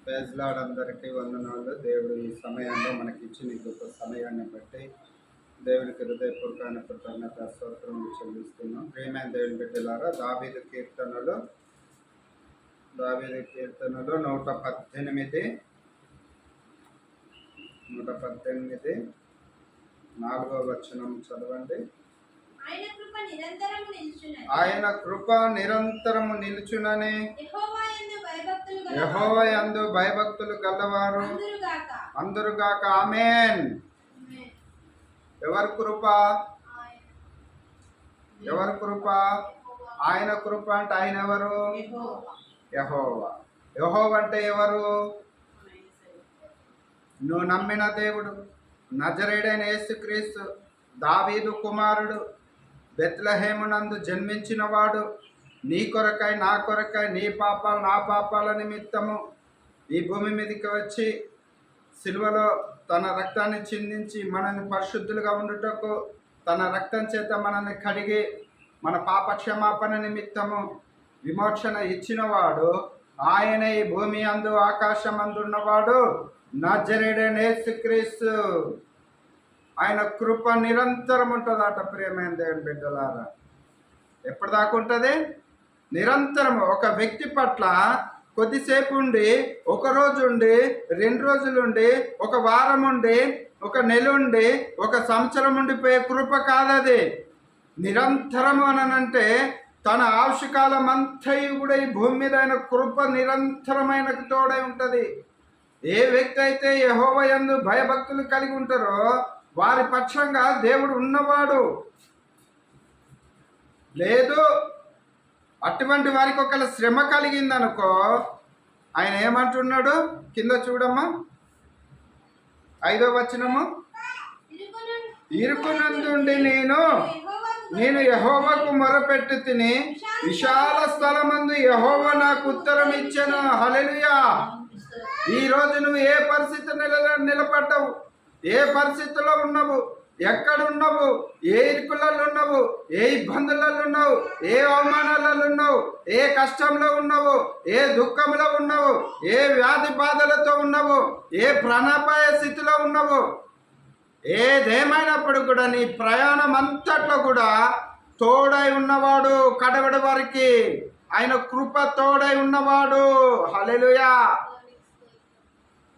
ప్రైజ్లార్డ్ అందరికీ వందనాలు. దేవుడు ఈ సమయంలో మనకి ఇచ్చిన ఈ గొప్ప సమయాన్ని బట్టి దేవునికి హృదయపూర్వకమైన కృతజ్ఞత స్తోత్రములు చెల్లిస్తున్నాం. ప్రియమైన దేవుని బిడ్డలారా, దావీదు కీర్తనలు 118 4వ వచనం చదవండి. ఆయన కృప నిరంతరము నిలుచునని యెహోవా యందు భయభక్తులు గలవారు అందరుగాక. ఆమేన్. ఎవరి కృప? ఎవరి కృప? ఆయన కృప అంటే ఆయన ఎవరు? యెహోవా. యెహోవా అంటే ఎవరు? నువ్వు నమ్మిన దేవుడు, నజరేయుడైన యేసుక్రీస్తు, దావీదు కుమారుడు, బెత్లెహేమునందు జన్మించిన వాడు, నీ కొరకై నా కొరకై, నీ పాపాలు నా పాపాల నిమిత్తము ఈ భూమి మీదకి వచ్చి సిలువలో తన రక్తాన్ని చిందించి మనల్ని పరిశుద్ధులుగా ఉండుటకు తన రక్తం చేత మనల్ని కడిగి మన పాప క్షమాపణ నిమిత్తము విమోచన ఇచ్చినవాడు ఆయన. ఈ భూమి అందు ఆకాశం అందున్నవాడు నజరేయుడైన యేసుక్రీస్తు. ఆయన కృప నిరంతరం ఉంటుందట. ప్రియమైన దేవుని బిడ్డలారా, ఎప్పటిదాకా ఉంటుంది? నిరంతరం. ఒక వ్యక్తి పట్ల కొద్దిసేపు ఉండి, ఒక రోజు ఉండి, 2 రోజులు ఉండి, ఒక వారం ఉండి, ఒక నెల ఉండి, ఒక సంవత్సరం ఉండిపోయే కృప కాదది. నిరంతరం అనంటే తన ఆయుష్కాలం అంతయు కూడా ఈ భూమి మీద ఆయన కృప నిరంతరమైన తోడై ఉంటుంది. ఏ వ్యక్తి అయితే యెహోవా యందు భయభక్తులు కలిగి ఉంటారో వారి పక్షంగా దేవుడు ఉన్నవాడు. లేదు అటువంటి వారికి ఒకవేళ శ్రమ కలిగిందనుకో, ఆయన ఏమంటున్నాడు? కింద చూడమ్మా, 5వ వచనము. ఇరుకునందుండి నేను యెహోవాకు మొరపెట్టు తిని, విశాల స్థలమందు యెహోవా నాకు ఉత్తరం ఇచ్చెను. హల్లెలూయా. ఈరోజు నువ్వు ఏ పరిస్థితి నిలబడ్డావు, ఏ పరిస్థితిలో ఉన్నావు, ఎక్కడున్నావు, ఏ ఇరుకులలో ఉన్నావు, ఏ ఇబ్బందులలో ఉన్నావు, ఏ అవమానాలలో ఉన్నావు, ఏ కష్టంలో ఉన్నావు, ఏ దుఃఖంలో ఉన్నావు, ఏ వ్యాధి బాధలతో ఉన్నావు, ఏ ప్రాణాపాయ స్థితిలో ఉన్నావు, ఏదేమైనప్పుడు కూడా నీ ప్రయాణం అంతట్లో కూడా తోడై ఉన్నవాడు కడవడి వారికి. ఆయన కృప తోడై ఉన్నవాడు. హల్లెలూయా.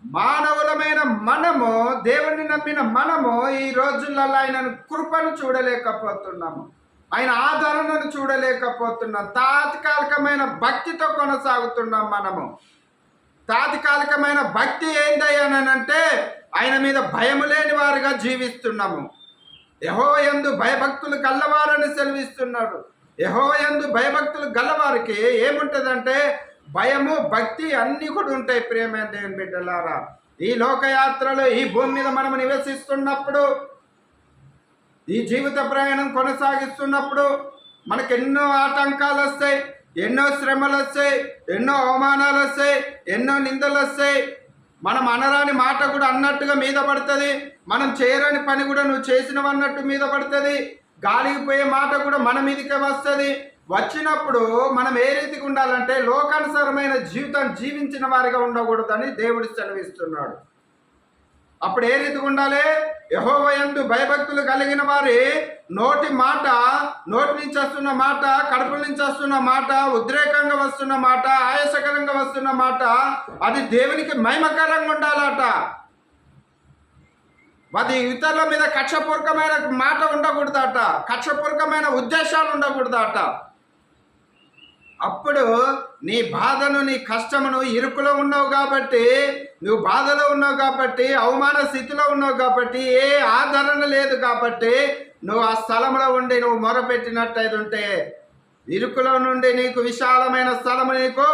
మానవులమైన మనము, దేవుణ్ణి నమ్మిన మనము ఈ రోజులలో ఆయన కృపను చూడలేకపోతున్నాము, ఆయన ఆదరణను చూడలేకపోతున్నాం. తాత్కాలికమైన భక్తితో కొనసాగుతున్నాం మనము. తాత్కాలికమైన భక్తి ఏందయ్యానంటే ఆయన మీద భయము లేని వారుగా జీవిస్తున్నాము. యెహోవా యందు భయభక్తులు గల్లవారని సెలవిస్తున్నాడు. యెహోవా యందు భయభక్తులు గల్లవారికి ఏముంటుందంటే భయము, భక్తి అన్నీ కూడా ఉంటాయి. ప్రియమైన దేవుని బిడ్డలారా, ఈ లోకయాత్రలో ఈ భూమి మీద మనం నివసిస్తున్నప్పుడు, ఈ జీవిత ప్రయాణం కొనసాగిస్తున్నప్పుడు మనకు ఎన్నో ఆటంకాలు వస్తాయి, ఎన్నో శ్రమలు వస్తాయి, ఎన్నో అవమానాలు వస్తాయి, ఎన్నో నిందలు వస్తాయి. మనం అనరాని మాట కూడా అన్నట్టుగా మీద పడుతుంది. మనం చేయరాని పని కూడా నువ్వు చేసినవన్నట్టు మీద పడుతుంది. గాలికి పోయే మాట కూడా మన మీదకే వస్తుంది. వచ్చినప్పుడు మనం ఏ రీతికి ఉండాలంటే లోకానుసారమైన జీవితం జీవించిన వారిగా ఉండకూడదని దేవుడు సెలవిస్తున్నాడు. అప్పుడు ఏ రీతిగా ఉండాలి? యెహోవా యందు భయభక్తులు కలిగిన వారి నోటి మాట, నోటి నుంచి వస్తున్న మాట, కడుపుల నుంచి వస్తున్న మాట, ఉద్రేకంగా వస్తున్న మాట, ఆయాసకరంగా వస్తున్న మాట, అది దేవునికి మహిమకరంగా ఉండాలట. అది ఇతరుల మీద కక్షపూర్వకమైన మాట ఉండకూడదట, కక్షపూర్వకమైన ఉద్దేశాలు ఉండకూడదట. అప్పుడు నీ బాధను, నీ కష్టమును, ఇరుకులో ఉన్నావు కాబట్టి, నువ్వు బాధలో ఉన్నావు కాబట్టి, అవమాన స్థితిలో ఉన్నావు కాబట్టి, ఏ ఆదరణ లేదు కాబట్టి నువ్వు ఆ స్థలంలో ఉండి నువ్వు మొరపెట్టినట్టయితే ఉంటే ఇరుకులో నుండి నీకు విశాలమైన స్థలము నీకు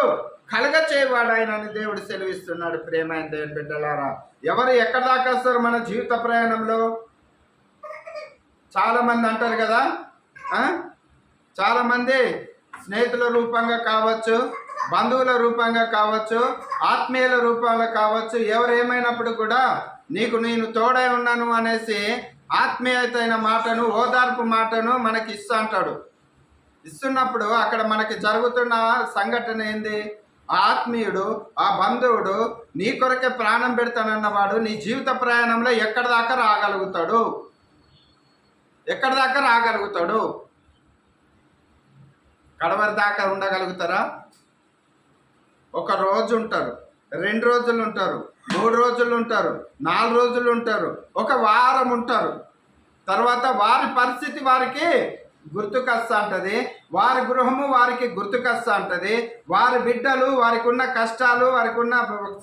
కలగ చేయవాడు ఆయన అని దేవుడు సెలవిస్తున్నాడు. ప్రియమైన దేవుని బిడ్డలారా, ఎవరు ఎక్కడ దాకా వస్తారు మన జీవిత ప్రయాణంలో? చాలామంది అంటారు కదా, చాలామంది స్నేహితుల రూపంగా కావచ్చు, బంధువుల రూపంగా కావచ్చు, ఆత్మీయుల రూపంలో కావచ్చు, ఎవరు ఏమైనప్పుడు కూడా నేను తోడై ఉన్నాను అనేసి ఆత్మీయత అయిన మాటను, ఓదార్పు మాటను మనకి ఇస్తూ అంటాడు. ఇస్తున్నప్పుడు అక్కడ మనకి జరుగుతున్న సంఘటన ఏంది? ఆ ఆత్మీయుడు, ఆ బంధువుడు నీ కొరకే ప్రాణం పెడతానన్నవాడు నీ జీవిత ప్రయాణంలో ఎక్కడి దాకా రాగలుగుతాడు? ఎక్కడి దాకా రాగలుగుతాడు? కడవరి దాకా ఉండగలుగుతారా? ఒక రోజు ఉంటారు, 2 రోజులు ఉంటారు, 3 రోజులు ఉంటారు, 4 రోజులు ఉంటారు, ఒక వారం ఉంటారు. తర్వాత వారి పరిస్థితి వారికి గుర్తుకొస్తా ఉంటుంది, వారి గృహము వారికి గుర్తుకొస్తా ఉంటుంది, వారి బిడ్డలు వారికి ఉన్న కష్టాలు వారికి ఉన్న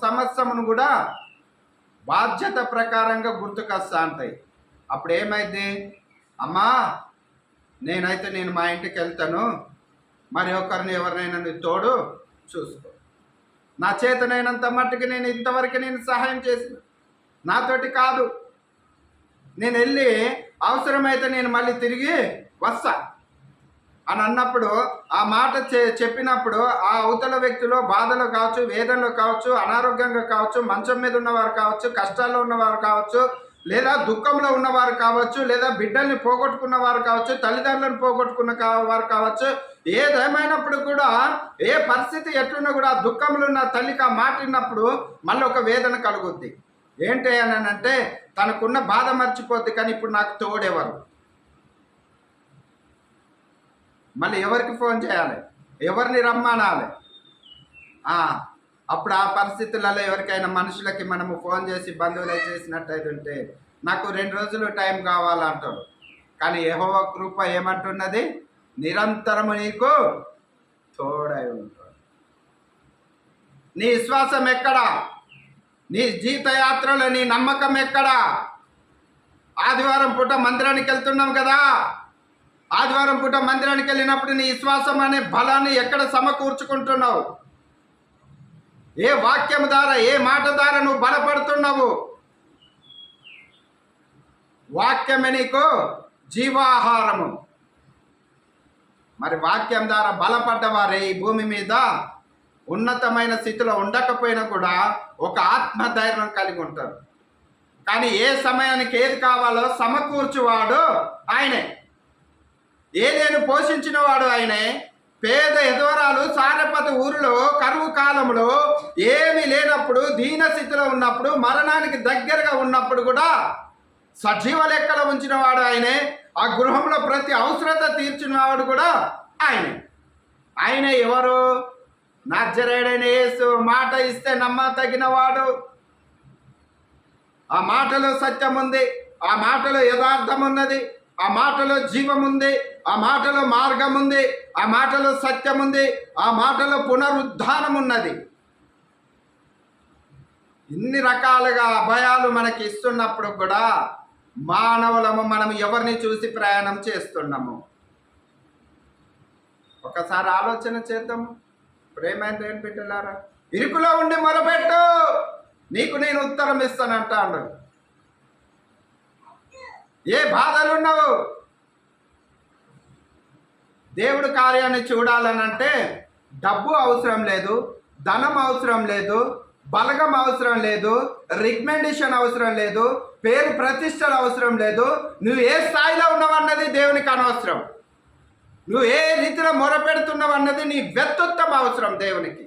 సమస్యను కూడా బాధ్యత ప్రకారంగా గుర్తుకొస్తా ఉంటాయి. అప్పుడు ఏమైంది? అమ్మా నేను మా ఇంటికి వెళ్తాను, మరి ఒకరిని ఎవరినైనా నీ తోడు చూసుకో. నా చేతనైనంత మట్టుకు నేను ఇంతవరకు సహాయం చేసిన, నాతోటి కాదు, నేను వెళ్ళి అవసరమైతే నేను మళ్ళీ తిరిగి వస్తా అని అన్నప్పుడు, ఆ మాట చెప్పినప్పుడు ఆ అవతల వ్యక్తిలో బాధలు కావచ్చు, వేదనలు కావచ్చు, అనారోగ్యంగా కావచ్చు, మంచం మీద ఉన్నవారు కావచ్చు, కష్టాల్లో ఉన్నవారు కావచ్చు, లేదా దుఃఖంలో ఉన్నవారు కావచ్చు, లేదా బిడ్డల్ని పోగొట్టుకున్న వారు కావచ్చు, తల్లిదండ్రులను పోగొట్టుకున్న వారు కావచ్చు, ఏదేమైనప్పుడు కూడా ఏ పరిస్థితి ఎట్లున్నా కూడా దుఃఖంలో ఉన్న తల్లికి ఆ మాట విన్నప్పుడు మళ్ళీ ఒక వేదన కలుగుద్ది. ఏంటి అని అంటే తనకున్న బాధ మర్చిపోద్ది, కానీ ఇప్పుడు నాకు తోడెవరు? మళ్ళీ ఎవరికి ఫోన్ చేయాలి? ఎవరిని రమ్మనాలి? అప్పుడు ఆ పరిస్థితులలో ఎవరికైనా మనుషులకి మనము ఫోన్ చేసి బంధువులు చేసినట్టయితే ఉంటే నాకు 2 రోజులు టైం కావాలంటాడు. కానీ యెహోవా కృప ఏమంటున్నది? నిరంతరము నీకు తోడై ఉంటాడు. నీ విశ్వాసం ఎక్కడా? నీ జీవితయాత్రలో నీ నమ్మకం ఎక్కడా? ఆదివారం పూట మందిరానికి వెళ్తున్నాం కదా, ఆదివారం పూట మందిరానికి వెళ్ళినప్పుడు నీ విశ్వాసం అనే బలాన్ని ఎక్కడ సమకూర్చుకుంటున్నావు? ఏ వాక్యం ద్వారా, ఏ మాట ద్వారా నువ్వు బలపడుతున్నావు? వాక్యమే నీకు జీవాహారము. మరి వాక్యం ద్వారా బలపడ్డవారే ఈ భూమి మీద ఉన్నతమైన స్థితిలో ఉండకపోయినా కూడా ఒక ఆత్మధైర్యం కలిగి ఉంటారు. కానీ ఏ సమయానికి ఏది కావాలో సమకూర్చువాడు ఆయనే, ఏదేను పోషించిన వాడు ఆయనే. పేద ఎదవరాలు సారపతి ఊరిలో కరువు కాలంలో ఏమీ లేనప్పుడు, దీనస్థితిలో ఉన్నప్పుడు, మరణానికి దగ్గరగా ఉన్నప్పుడు కూడా సజీవ లెక్కలో ఉంచిన వాడు ఆయనే. ఆ గృహంలో ప్రతి అవసరత తీర్చిన వాడు కూడా ఆయనే. ఆయన ఎవరు? నజరేయుడైన యేసు. మాట ఇస్తే నమ్మతగిన వాడు. ఆ మాటలో సత్యం ఉంది, ఆ మాటలో యథార్థం ఉన్నది, ఆ మాటలో జీవం ఉంది, ఆ మాటలో మార్గం ఉంది, ఆ మాటలో సత్యం ఉంది, ఆ మాటలో పునరుద్ధానం ఉన్నది. ఇన్ని రకాలుగా అభయాలు మనకి ఇస్తున్నప్పుడు కూడా మానవులము మనం ఎవరిని చూసి ప్రయాణం చేస్తున్నాము? ఒకసారి ఆలోచన చేద్దాము. ప్రేమైన దేవుని బిడ్డలారా, ఇరుకులో ఉండి మొరపెట్టు, నీకు నేను ఉత్తరం ఇస్తానంటాను. ఏ బాధలున్నావు? దేవుడి కార్యాన్ని చూడాలనంటే డబ్బు అవసరం లేదు, ధనం అవసరం లేదు, బలగం అవసరం లేదు, రికమెండేషన్ అవసరం లేదు, పేరు ప్రతిష్టలు అవసరం లేదు. నువ్వు ఏ స్థాయిలో ఉన్నావన్నది దేవునికి అనవసరం. నువ్వు ఏ రీతిలో మొరపెడుతున్నావు అన్నది నీ వ్యక్తిత్వం అవసరం దేవునికి.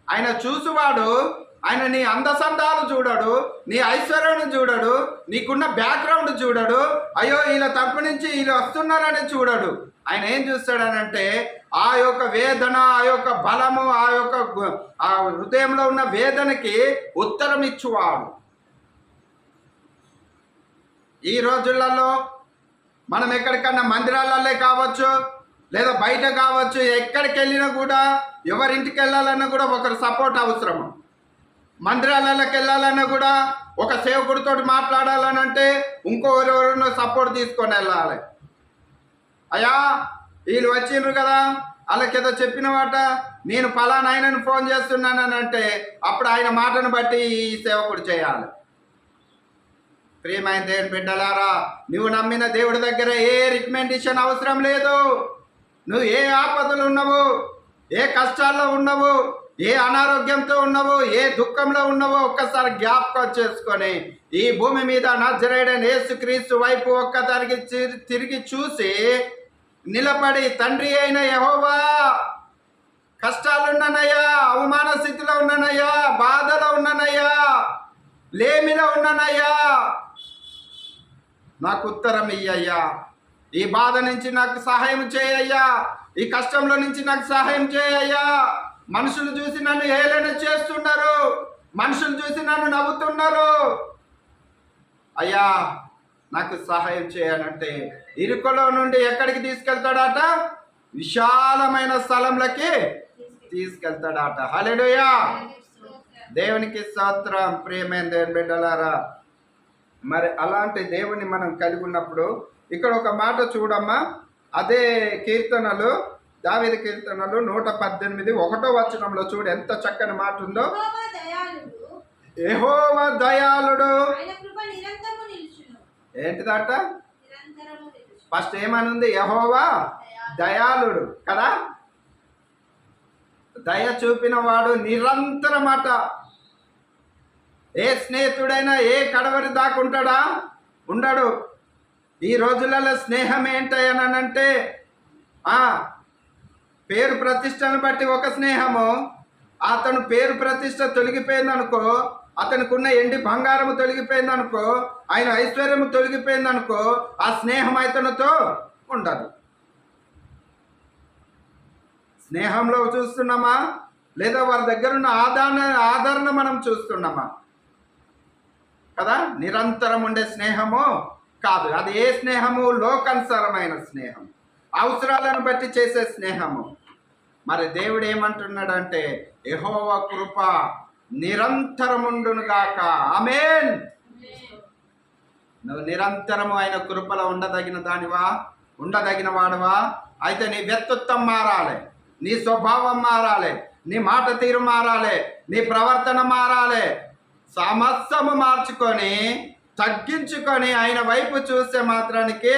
ఆయన చూసువాడు. ఆయన నీ అందసందాలు చూడడు, నీ ఐశ్వర్యాన్ని చూడడు, నీకున్న బ్యాక్గ్రౌండ్ చూడడు, అయ్యో వీళ్ళ తరపు నుంచి వీళ్ళు వస్తున్నారని చూడడు. ఆయన ఏం చూస్తాడనంటే ఆ యొక్క వేదన, ఆ యొక్క బలము, ఆ హృదయంలో ఉన్న వేదనకి ఉత్తరం ఇచ్చువాడు. ఈ రోజులలో మనం ఎక్కడికన్నా మందిరాలే కావచ్చు, లేదా బయట కావచ్చు, ఎక్కడికి వెళ్ళినా కూడా ఎవరింటికి వెళ్ళాలన్నా కూడా ఒకరు సపోర్ట్ అవసరము. మందిరాలలోకి వెళ్ళాలన్నా కూడా ఒక సేవకుడితో మాట్లాడాలనంటే ఇంకొకరెవరినో సపోర్ట్ తీసుకొని వెళ్ళాలి. అయ్యా వీళ్ళు వచ్చిండ్రు కదా, వాళ్ళకి ఏదో చెప్పిన మాట, నేను ఫలానా ఆయనను ఫోన్ చేస్తున్నానని అంటే అప్పుడు ఆయన మాటను బట్టి ఈ సేవకుడు చేయాలి. ప్రియమైన దేవుని బిడ్డలారా, నువ్వు నమ్మిన దేవుడి దగ్గర ఏ రికమెండేషన్ అవసరం లేదు. నువ్వు ఏ ఆపదలు ఉన్నావు, ఏ కష్టాల్లో ఉన్నావు, ఏ అనారోగ్యంతో ఉన్నావో, ఏ దుఃఖంలో ఉన్నావో ఒక్కసారి జ్ఞాపకం చేసుకొని ఈ భూమి మీద నజరేయుడైన యేసుక్రీస్తు వైపు ఒక్కసారికి తిరిగి చూసి నిలబడి, తండ్రి అయిన యెహోవా లేమిలో ఉన్నానయ్యా, నాకు ఉత్తరం ఇయ్యయ్యా, ఈ బాధ నుంచి నాకు సహాయం చేయయ్యా, ఈ కష్టంలో నుంచి నాకు సహాయం చేయయ్యా. మనుషులు చూసి నన్ను హేళన చేస్తున్నారు, మనుషులు చూసి నన్ను నవ్వుతున్నారు, అయ్యా నాకు సహాయం చేయనంటే ఇరుకులో నుండి ఎక్కడికి తీసుకెళ్తాడట? విశాలమైన స్థలంలోకి తీసుకెళ్తాడట. హల్లెలూయా, దేవునికి స్తోత్రం. ప్రియమైన దేవుని బిడ్డలారా, మరి అలాంటి దేవుని మనం కలిగి ఉన్నప్పుడు ఇక్కడ ఒక మాట చూడమ్మా. అదే కీర్తనలు, దావీదు కీర్తనలు 118 1వ వచనంలో చూడు ఎంత చక్కని మాట ఉందో. యెహోవా దయాళుడు, ఏంటిదట? ఫస్ట్ ఏమనుంది? యెహోవా దయాళుడు కదా. దయ చూపిన వాడు నిరంతరమట. ఏ స్నేహితుడైనా ఏ కడవరి దాకా ఉంటాడా? ఉండడు. ఈ రోజులలో స్నేహం ఏంటనంటే పేరు ప్రతిష్టను బట్టి ఒక స్నేహము, అతను పేరు ప్రతిష్ట తొలగిపోయిందనుకో, అతనికి ఉన్న ఎండి బంగారము తొలగిపోయిందనుకో, ఆయన ఐశ్వర్యము తొలగిపోయిందనుకో, ఆ స్నేహం అతనితో ఉండదు. స్నేహంలో చూస్తున్నామా లేదా వారి దగ్గర ఉన్న ఆదరణ మనం చూస్తున్నామా కదా? నిరంతరం ఉండే స్నేహము కాదు. అది ఏ స్నేహము? లోకానుసారమైన స్నేహం, అవసరాలను బట్టి చేసే స్నేహము. మరి దేవుడు ఏమంటున్నాడంటే యెహోవా కృప నిరంతరముండును గాక. ఆమేన్. నువ్వు నిరంతరము ఆయన కృపలో ఉండదగిన వాడువా? అయితే నీ వ్యక్తిత్వం మారాలి, నీ స్వభావం మారాలి, నీ మాట తీరు మారాలి, నీ ప్రవర్తన మారాలి. సమస్తము మార్చుకొని తగ్గించుకొని ఆయన వైపు చూస్తే మాత్రానికి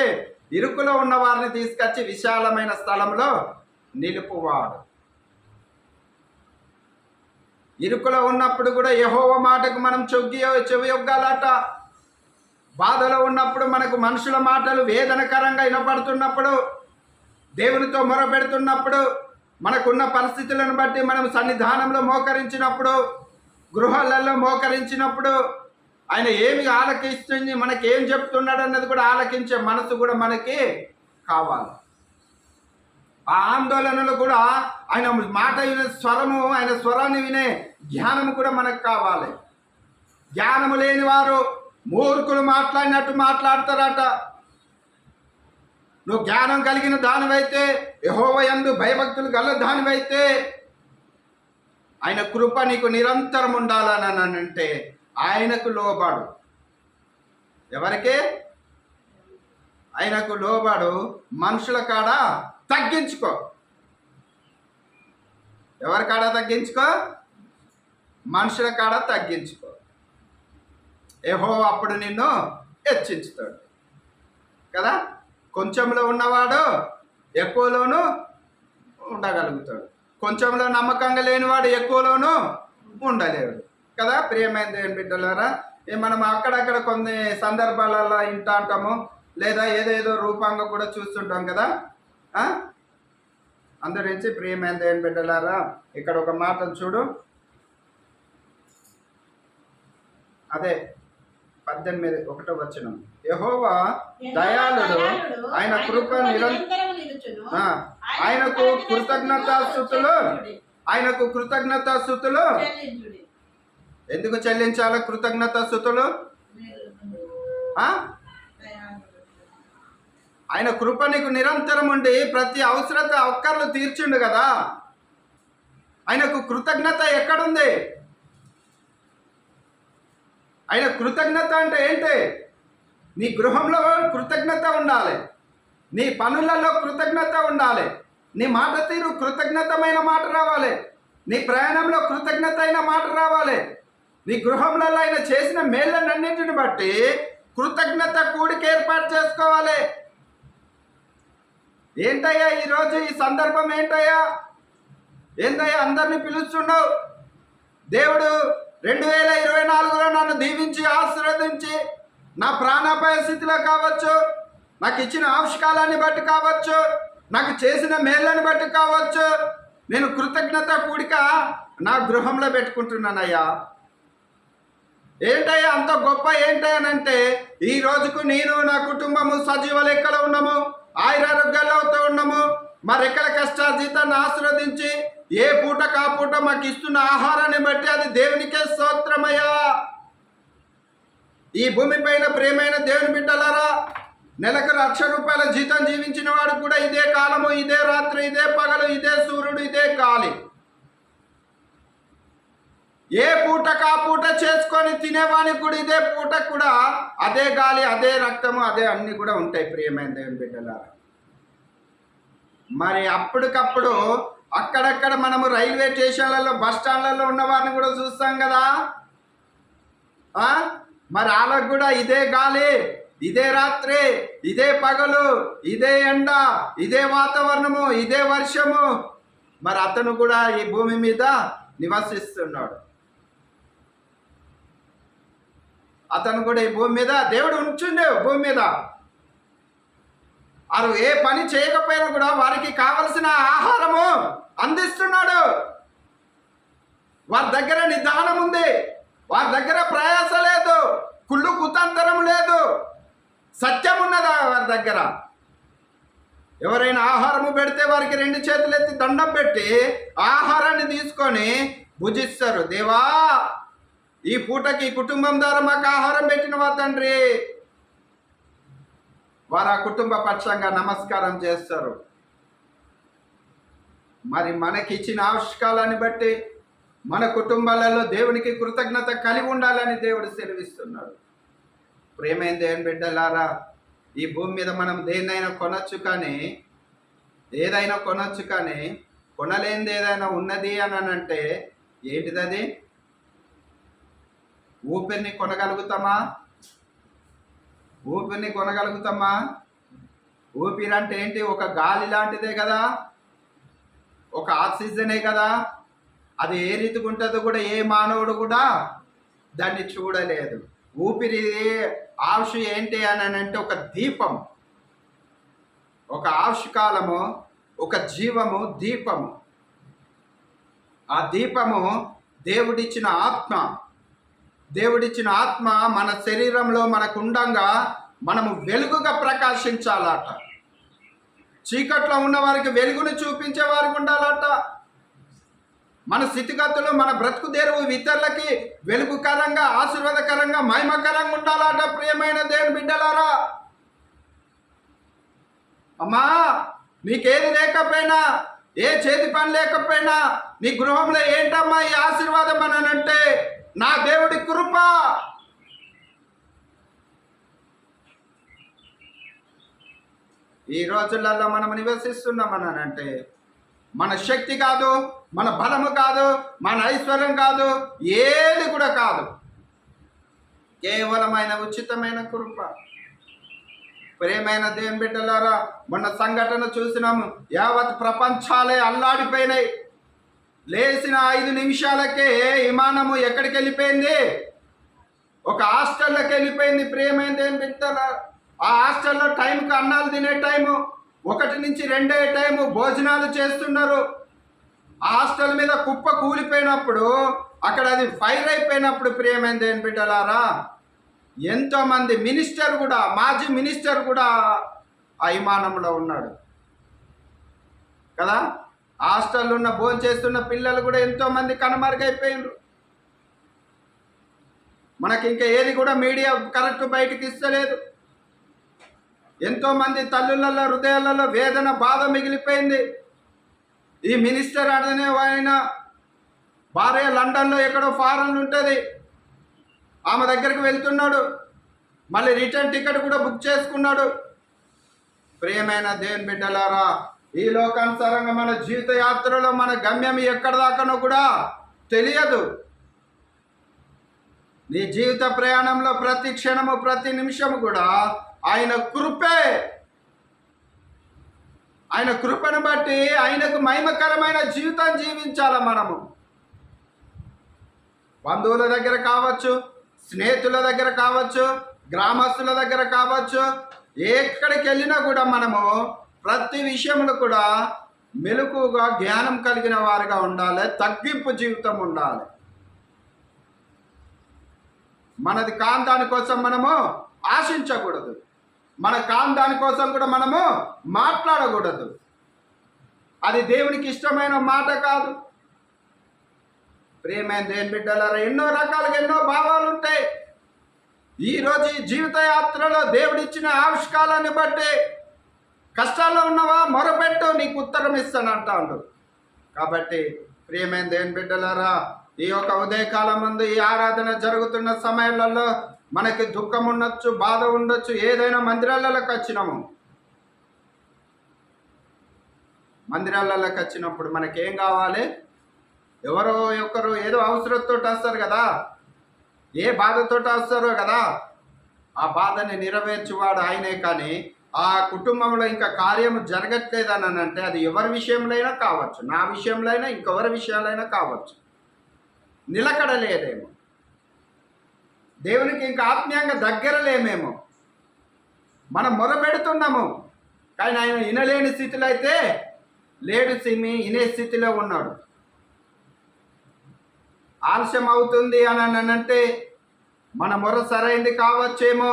ఇరుకులో ఉన్న వారిని తీసుకొచ్చి విశాలమైన స్థలంలో నిలుపువాడు. ఇరుకులో ఉన్నప్పుడు కూడా యెహోవా మాటకు మనం చెవియొగ్గాలట. బాధలో ఉన్నప్పుడు మనకు మనుషుల మాటలు వేదనకరంగా వినపడుతున్నప్పుడు, దేవునితో మొరపెడుతున్నప్పుడు, మనకున్న పరిస్థితులను బట్టి మనం సన్నిధానంలో మోకరించినప్పుడు, గృహాలలో మోకరించినప్పుడు ఆయన ఏమి ఆలకిస్తుంది, మనకేం చెప్తున్నాడు అన్నది కూడా ఆలకించే మనసు కూడా మనకి కావాలి. ఆ ఆందోళనలు కూడా ఆయన మాట వినే స్వరము, ఆయన స్వరాన్ని వినే జ్ఞానము కూడా మనకు కావాలి. జ్ఞానము లేని వారు మూర్ఖులు మాట్లాడినట్టు మాట్లాడతారట. నువ్వు జ్ఞానం కలిగిన దానివైతే, యెహోవా యందు భయభక్తులు గల దానివైతే, ఆయన కృప నీకు నిరంతరం ఉండాలని అంటే ఆయనకు లోబడు. ఎవరికి? ఆయనకు లోబడు. మనుషుల కాడ తగ్గించుకో. ఎవరి కాడ తగ్గించుకో? మనుషుల కాడ తగ్గించుకో. యెహోవా అప్పుడు నిన్ను హెచ్చించుతాడు కదా. కొంచెంలో ఉన్నవాడు ఎక్కువలోనూ ఉండగలుగుతాడు, కొంచెంలో నమ్మకంగా లేనివాడు ఎక్కువలోనూ ఉండలేడు కదా. ప్రియమైన దేవుని బిడ్డలారా, మనం అక్కడక్కడ కొన్ని సందర్భాలలో వింటా అంటాము, లేదా ఏదేదో రూపంగా కూడా చూస్తుంటాం కదా. అందరించి ప్రియమైన దేవుని బిడ్డలారా, ఇక్కడ ఒక మాట చూడు. అదే 18 1వ వచనం. యెహోవా దయాళుడు, ఆయన కృప ఆయనకు కృతజ్ఞతాస్తుతులు. ఎందుకు చెల్లించాలి కృతజ్ఞతాస్తుతులు? ఆయన కృప నీకు నిరంతరం ఉండి ప్రతి అవసరత ఒక్కర్లు తీర్చిండు కదా. ఆయనకు కృతజ్ఞత ఎక్కడుంది? ఆయన కృతజ్ఞత అంటే ఏంటి? నీ గృహంలో కృతజ్ఞత ఉండాలి, నీ పనులలో కృతజ్ఞత ఉండాలి, నీ మాట తీరు కృతజ్ఞతమైన మాట రావాలి, నీ ప్రయాణంలో కృతజ్ఞత అయిన మాట రావాలి. నీ గృహంలో ఆయన చేసిన మేళ్ళనన్నింటిని బట్టి కృతజ్ఞత కూడిక ఏర్పాటు చేసుకోవాలి. ఏంటయ్యా ఈరోజు ఈ సందర్భం ఏంటయ్యా? ఏందయ్యా అందరినీ పిలుస్తున్నావు? దేవుడు 2024లో నన్ను దీవించి ఆశీర్వదించి నా ప్రాణాపాయ స్థితిలో కావచ్చు, నాకు ఇచ్చిన ఆవిష్కారాన్ని బట్టి కావచ్చు, నాకు చేసిన మేళ్ళని బట్టి కావచ్చు, నేను కృతజ్ఞత కూడిక నా గృహంలో పెట్టుకుంటున్నానయ్యా. ఏంటయ్యా అంత గొప్ప ఏంటనంటే, ఈ రోజుకు నేను నా కుటుంబము సజీవ లెక్కలో ఉన్నాము, ఆయురారోగ్యాలతో ఉన్నాము. మా రెక్కల కష్టార్జితాన్ని ఆశీర్వదించి ఏ పూట కా పూట మాకు ఇస్తున్న ఆహారాన్ని బట్టి అది దేవునికే స్తోత్రమయ్యా. ఈ భూమి పైన ప్రేమైన దేవుని బిడ్డలారా, నెలకు ₹1,00,000 జీతం జీవించిన వాడు కూడా ఇదే కాలము, ఇదే రాత్రి, ఇదే పగలు, ఇదే సూర్యుడు, ఇదే గాలి. ఏ పూట కా పూట చేసుకొని తినేవానికి కూడా ఇదే పూట కూడా అదే గాలి, అదే రక్తము, అదే అన్ని కూడా ఉంటాయి ప్రియమైన దేవుని బిడ్డలారా. మరి అప్పటికప్పుడు అక్కడక్కడ మనము రైల్వే స్టేషన్లలో, బస్ స్టాండ్లలో ఉన్న వారిని కూడా చూస్తాం కదా. మరి వాళ్ళకు కూడా ఇదే గాలి, ఇదే రాత్రి, ఇదే పగలు, ఇదే ఎండ, ఇదే వాతావరణము, ఇదే వర్షము. మరి అతను కూడా ఈ భూమి మీద నివసిస్తున్నాడు. అతను కూడా ఈ భూమి మీద దేవుడు ఉంచుండే భూమి మీద. వారు ఏ పని చేయకపోయినా కూడా వారికి కావలసిన ఆహారము అందిస్తున్నాడు. వారి దగ్గర నిదానం ఉంది, వారి దగ్గర ప్రయాస లేదు, కుళ్ళు కుతంతరం లేదు, సత్యం ఉన్నదా వారి దగ్గర. ఎవరైనా ఆహారము పెడితే వారికి 2 చేతులు ఎత్తి దండం పెట్టి ఆహారాన్ని తీసుకొని భుజిస్తారు. దేవా, ఈ పూటకి కుటుంబం ద్వారా మాకు ఆహారం పెట్టిన వా తండ్రి. వారు ఆ కుటుంబ పక్షంగా నమస్కారం చేస్తారు. మరి మనకిచ్చిన ఆవశ్యకాలని బట్టి మన కుటుంబాలలో దేవునికి కృతజ్ఞత కలిగి ఉండాలని దేవుడు సెలవిస్తున్నాడు. ప్రేమైన దేవుని బిడ్డలారా, ఈ భూమి మీద మనం దేన్నైనా కొనొచ్చు, కానీ ఏదైనా కొనొచ్చు, కానీ కొనలేనిది ఏదైనా ఉన్నది అని అంటే ఏంటిది? అది ఊపిరిని కొనగలుగుతామా? ఊపిరిని కొనగలుగుతామా? ఊపిరి అంటే ఏంటి? ఒక గాలి లాంటిదే కదా, ఒక ఆక్సిజనే కదా. అది ఏ రీతిగా ఉంటుందో కూడా ఏ మానవుడు కూడా దాన్ని చూడలేదు. ఊపిరి ఆయుష్ ఏంటి అని అంటే ఒక దీపం, ఒక ఆయుష్ కాలము, ఒక జీవము, దీపము. ఆ దీపము దేవుడిచ్చిన ఆత్మ. దేవుడిచ్చిన ఆత్మ మన శరీరంలో మనకు ఉండంగా మనము వెలుగుగా ప్రకాశించాలట. చీకట్లో ఉన్న వారికి వెలుగును చూపించే వారికి ఉండాలట. మన స్థితిగతులు, మన బ్రతుకు తెరువు ఇతరులకి వెలుగుకరంగా, ఆశీర్వాదకరంగా, మహిమకరంగా ఉండాలట. ప్రియమైన దేవుని బిడ్డలారా, అమ్మా, నీకేది లేకపోయినా, ఏ చేతి పని లేకపోయినా, నీ గృహంలో ఏంటమ్మా ఈ ఆశీర్వాదం అని అంటే నా దేవుడి కృప. ఈ రోజులలో మనం నివసిస్తున్నామని అంటే మన శక్తి కాదు, మన బలము కాదు, మన ఐశ్వర్యం కాదు, ఏది కూడా కాదు, కేవలమైన ఉచితమైన కృప. ప్రియమైన దేవుని బిడ్డలారా, మొన్న సంఘటన చూసినాము. యావత్ ప్రపంచాలే అల్లాడిపోయినాయి. లేచిన 5 నిమిషాలకే విమానము ఎక్కడికి వెళ్ళిపోయింది? ఒక హాస్టల్లోకి వెళ్ళిపోయింది. ప్రియమైన దేవుని బిడ్డలారా, ఆ హాస్టల్లో టైంకి అన్నాలు తినే టైము, 1 నుంచి 2 టైము భోజనాలు చేస్తున్నారు. ఆ హాస్టల్ మీద కుప్ప కూలిపోయినప్పుడు, అక్కడ అది ఫైర్ అయిపోయినప్పుడు, ప్రియమైన దేవుని బిడ్డలారా, ఎంతోమంది మినిస్టర్ కూడా, మాజీ మినిస్టర్ కూడా ఆ విమానంలో ఉన్నాడు కదా. హాస్టల్లో ఉన్న భోజనం చేస్తున్న పిల్లలు కూడా ఎంతోమంది కనుమరుగైపోయినారు. మనకి ఇంకా ఏది కూడా మీడియా కరెక్ట్ బయటకు ఇస్తలేదు. ఎంతోమంది తల్లులలో, హృదయాలలో వేదన, బాధ మిగిలిపోయింది. ఈ మినిస్టర్ అనే ఆయన భార్య లండన్లో ఎక్కడో ఫారెన్ ఉంటుంది, ఆమె దగ్గరికి వెళ్తున్నాడు. మళ్ళీ రిటర్న్ టికెట్ కూడా బుక్ చేసుకున్నాడు. ప్రియమైన దేవుని బిడ్డలారా, ఈ లోకానుసారంగా మన జీవిత యాత్రలో మన గమ్యం ఎక్కడ దాకానో కూడా తెలియదు. నీ జీవిత ప్రయాణంలో ప్రతి క్షణము, ప్రతి నిమిషము కూడా ఆయన కృపే. ఆయన కృపను బట్టి ఆయనకు మహిమకరమైన జీవితం జీవించాలి మనము. బంధువుల దగ్గర కావచ్చు, స్నేహితుల దగ్గర కావచ్చు, గ్రామస్తుల దగ్గర కావచ్చు, ఎక్కడికి వెళ్ళినా కూడా మనము ప్రతి విషయంలో కూడా మెలకుగా, జ్ఞానం కలిగిన వారిగా ఉండాలి. తగ్గింపు జీవితం ఉండాలి. మనది కాని దానికోసం మనము ఆశించకూడదు. మన కాని దానికోసం కూడా మనము మాట్లాడకూడదు. అది దేవునికి ఇష్టమైన మాట కాదు. ప్రియమైన దేవుని బిడ్డలారా, ఎన్నో రకాలుగా ఎన్నో భావాలు ఉంటాయి. ఈరోజు ఈ జీవిత యాత్రలో దేవుడిచ్చిన ఆవిష్కారాన్ని బట్టి కష్టాల్లో ఉన్నవా, మొరపెట్టు, నీకు ఉత్తరం ఇస్తానంటాడు. కాబట్టి ప్రియమైన దేవుని బిడ్డలారా, ఈ యొక్క ఉదయకాలం ముందు ఈ ఆరాధన జరుగుతున్న సమయాలలో మనకి దుఃఖం ఉండొచ్చు, బాధ ఉండొచ్చు. ఏదైనా మందిరాలలోకి వచ్చినాము, మందిరాలలోకి వచ్చినప్పుడు మనకేం కావాలి? ఎవరో ఒకరు ఏదో అవసరంతో వస్తారు కదా, ఏ బాధతో వస్తారో కదా, ఆ బాధని నెరవేర్చువాడు ఆయనే. కానీ ఆ కుటుంబంలో ఇంకా కార్యము జరగట్లేదని అంటే అది ఎవరి విషయంలో అయినా కావచ్చు, నా విషయంలో అయినా ఇంకెవరి విషయాలైనా కావచ్చు, నిలకడలేదేమో, దేవునికి ఇంకా ఆత్మీయంగా దగ్గర లేమేమో. మనం మొరపెడుతున్నాము కానీ ఆయన వినలేని స్థితిలో అయితే లేడు, సిమి వినే స్థితిలో ఉన్నాడు. ఆలస్యం అవుతుంది అని అంటే మన మొర సరైంది కావచ్చేమో.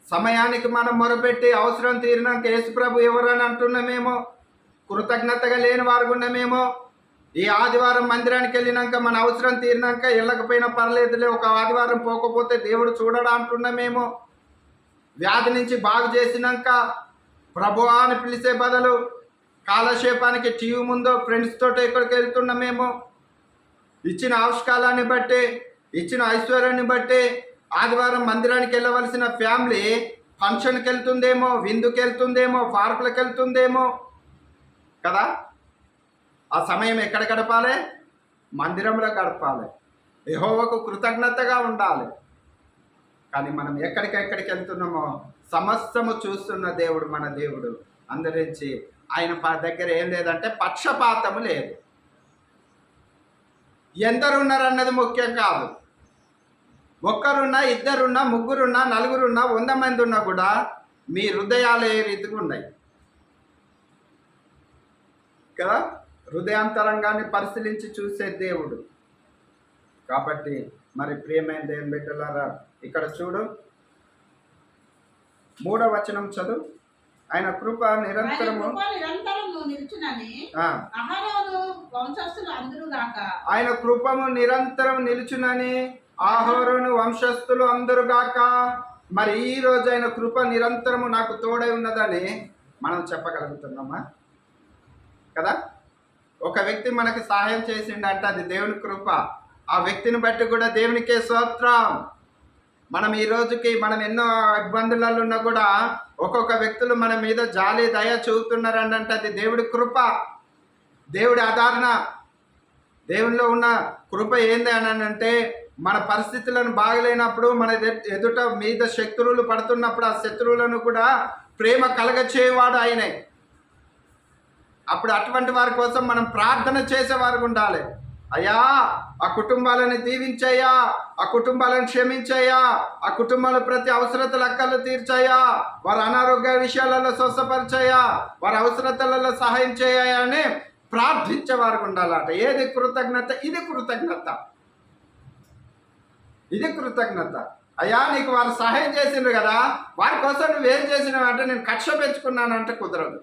సమయానికి మనం మొరపెట్టి అవసరం తీరినాక యేసుప్రభు ఎవరని అంటున్నామేమో, కృతజ్ఞతగా లేని వారు ఉన్నామేమో. ఈ ఆదివారం మందిరానికి వెళ్ళినాక మన అవసరం తీరినాక వెళ్ళకపోయినా పర్లేదులే, ఒక ఆదివారం పోకపోతే దేవుడు చూడడా అంటున్నామేమో. వ్యాధి నుంచి బాగు చేసినాక ప్రభువా అని పిలిచే బదులు కాలక్షేపానికి టీవీ ముందో ఫ్రెండ్స్ తోటి ఎక్కడికి వెళ్తున్నామేమో. ఇచ్చిన ఆవిష్కారాన్ని బట్టి, ఇచ్చిన ఐశ్వర్యాన్ని బట్టి ఆదివారం మందిరానికి వెళ్ళవలసిన ఫ్యామిలీ ఫంక్షన్కి వెళ్తుందేమో, విందుకి వెళ్తుందేమో, పార్కులకు వెళ్తుందేమో కదా. ఆ సమయం ఎక్కడ గడపాలి? మందిరంలో గడపాలి. యెహోవాకు కృతజ్ఞతగా ఉండాలి. కానీ మనం ఎక్కడికి వెళ్తున్నామో సమస్తము చూస్తున్న దేవుడు మన దేవుడు. అందరించి ఆయన దగ్గర ఏం లేదంటే పక్షపాతము లేదు. ఎందరు ఉన్నారన్నది ముఖ్యం కాదు. ఒక్కరున్నా, ఇద్దరున్నా, ముగ్గురున్నా, నలుగురున్నా, 100 మంది ఉన్నా కూడా మీ హృదయాలు ఏ రీతిగా ఉన్నాయి కదా. హృదయాంతరంగాన్ని పరిశీలించి చూసే దేవుడు. కాబట్టి మరి ప్రియమైన దేవుని బిడ్డలారా, ఇక్కడ చూడు 3వ వచనం చదువు. ఆయన కృప నిరంతరము నిలుచునని ఆయన కృపము నిరంతరం నిలుచునని ఆహోరును వంశస్థులు అందరుగాక. మరి ఈ రోజు ఆయన కృప నిరంతరము నాకు తోడై ఉన్నదని మనం చెప్పగలుగుతున్నామా కదా. ఒక వ్యక్తి మనకి సహాయం చేసిండంటే అది దేవుని కృప. ఆ వ్యక్తిని బట్టి కూడా దేవునికే స్తోత్రం. మనం ఈ రోజుకి మనం ఎన్నో ఇబ్బందులలో ఉన్నా కూడా ఒక్కొక్క వ్యక్తులు మన మీద జాలి దయ చూపుతున్నారని అంటే అది దేవుడి కృప, దేవుడి ఆదరణ. దేవునిలో ఉన్న కృప ఏంది అని అంటే మన పరిస్థితులను బాగలేనప్పుడు, మన ఎదుట మీద శత్రువులు పడుతున్నప్పుడు ఆ శత్రువులను కూడా ప్రేమ కలగచేవాడు ఆయనే. అప్పుడు అటువంటి వారి కోసం మనం ప్రార్థన చేసేవారు ఉండాలి. అయ్యా ఆ కుటుంబాలను దీవించయ్యా, ఆ కుటుంబాలను క్షమించయ్యా, ఆ కుటుంబాల ప్రతి అవసరతలు అక్కలు తీర్చయ్యా, వారి అనారోగ్య విషయాలలో స్వస్థపరిచయ్యా, వారి అవసరతలలో సహాయం చేయ్యా అని ప్రార్థించేవారు ఉండాలట. ఏది కృతజ్ఞత? ఇది కృతజ్ఞత, ఇది కృతజ్ఞత. అయ్యా నీకు వారు సహాయం చేసిండ్రు కదా, వారి కోసం నువ్వేం చేసినావు అంటే నేను కక్ష పెంచుకున్నానంటే కుదరదు.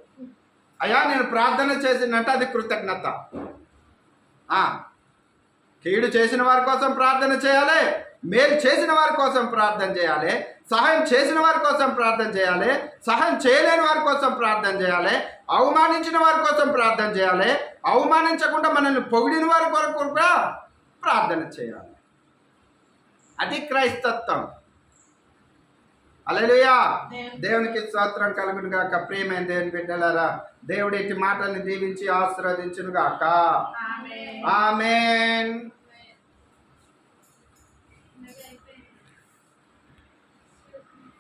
అయ్యా నేను ప్రార్థన చేసినంటే అది కృతజ్ఞత. కీడు చేసిన వారి కోసం ప్రార్థన చేయాలి, మేలు చేసిన వారి కోసం ప్రార్థన చేయాలి, సహాయం చేసిన వారి కోసం ప్రార్థన చేయాలి, సహాయం చేయలేని వారి కోసం ప్రార్థన చేయాలి, అవమానించిన వారి కోసం ప్రార్థన చేయాలి, అవమానించకుండా మనల్ని పొగిడిన వారి కొరకు కూడా ప్రార్థన చేయాలి. అది క్రైస్తత్వం. హల్లెలూయా. దేవునికి స్తోత్రం కలుగును గాక. ప్రియమైన దేవుని బిడ్డలారా, దేవుడి ఇట్టి మాటల్ని దీవించి ఆశీర్వదించును గాక. ఆమేన్.